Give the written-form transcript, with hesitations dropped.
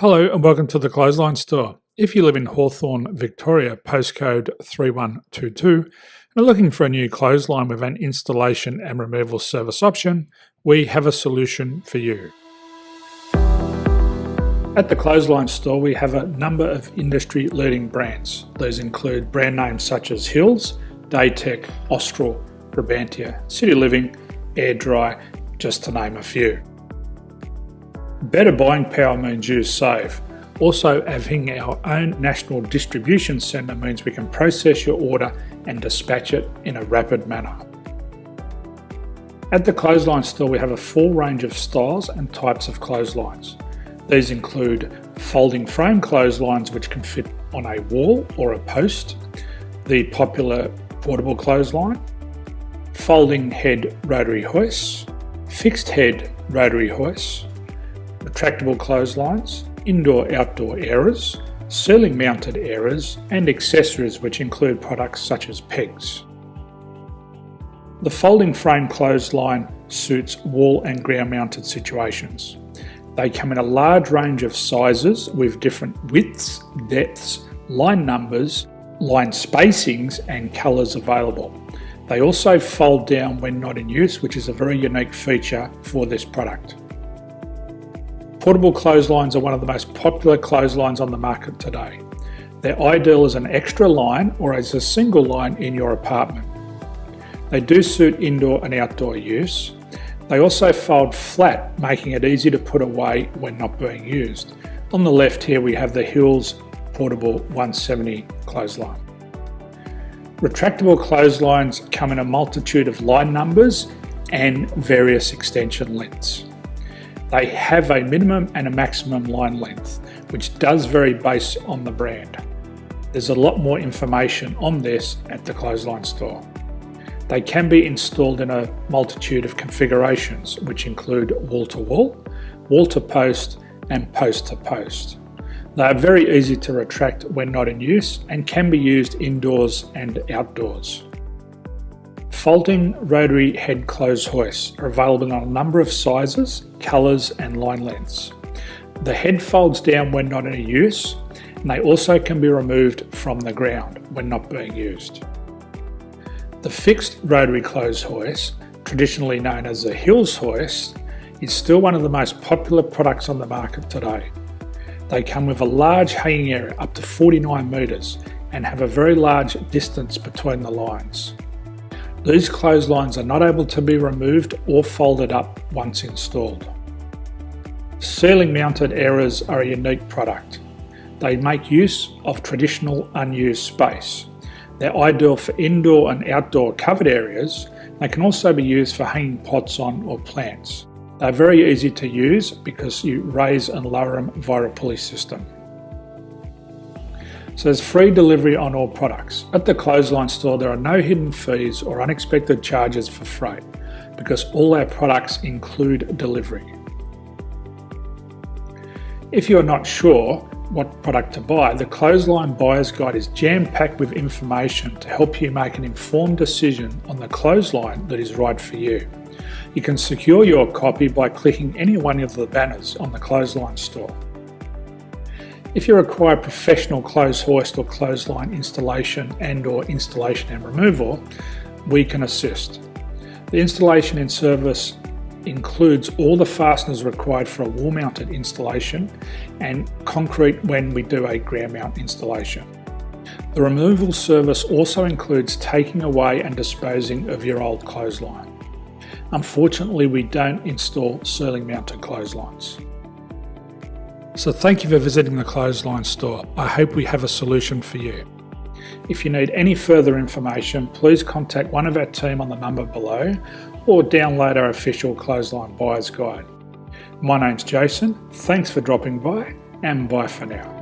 Hello and welcome to the Clothesline Store. If you live in Hawthorn, Victoria, postcode 3122, and are looking for a new clothesline with an installation and removal service option, we have a solution for you. At the Clothesline Store, we have a number of industry-leading brands. These include brand names such as Hills, Daytech, Austral, Brabantia, City Living, Air Dry, just to name a few. Better buying power means you save. Also, having our own national distribution centre means we can process your order and dispatch it in a rapid manner. At the Clothesline Store, we have a full range of styles and types of clotheslines. These include folding frame clotheslines which can fit on a wall or a post, the popular portable clothesline, folding head rotary hoists, fixed head rotary hoists, retractable clotheslines, indoor-outdoor airers, ceiling mounted airers, and accessories which include products such as pegs. The folding frame clothesline suits wall and ground mounted situations. They come in a large range of sizes with different widths, depths, line numbers, line spacings and colours available. They also fold down when not in use, which is a very unique feature for this product. Portable clotheslines are one of the most popular clotheslines on the market today. They're ideal as an extra line or as a single line in your apartment. They do suit indoor and outdoor use. They also fold flat, making it easy to put away when not being used. On the left here we have the Hills Portable 170 clothesline. Retractable clotheslines come in a multitude of line numbers and various extension lengths. They have a minimum and a maximum line length, which does vary based on the brand. There's a lot more information on this at the Clothesline Store. They can be installed in a multitude of configurations, which include wall-to-wall, wall-to-post, and post-to-post. They are very easy to retract when not in use and can be used indoors and outdoors. Folding rotary head clothes hoists are available in a number of sizes, colours and line lengths. The head folds down when not in use, and they also can be removed from the ground when not being used. The fixed rotary clothes hoist, traditionally known as the Hills hoist, is still one of the most popular products on the market today. They come with a large hanging area up to 49 metres and have a very large distance between the lines. These clotheslines are not able to be removed or folded up once installed. Ceiling mounted airers are a unique product. They make use of traditional unused space. They're ideal for indoor and outdoor covered areas. They can also be used for hanging pots on or plants. They're very easy to use because you raise and lower them via a pulley system. So there's free delivery on all products. At the Clothesline Store, there are no hidden fees or unexpected charges for freight because all our products include delivery. If you're not sure what product to buy, the Clothesline Buyer's Guide is jam-packed with information to help you make an informed decision on the clothesline that is right for you. You can secure your copy by clicking any one of the banners on the Clothesline Store. If you require professional clothes hoist or clothesline installation and/or installation and removal, we can assist. The installation and service includes all the fasteners required for a wall-mounted installation and concrete when we do a ground mount installation. The removal service also includes taking away and disposing of your old clothesline. Unfortunately, we don't install ceiling mounted clotheslines. So thank you for visiting the Clothesline Store. I hope we have a solution for you. If you need any further information, please contact one of our team on the number below or download our official Clothesline Buyer's Guide. My name's Jason, thanks for dropping by and bye for now.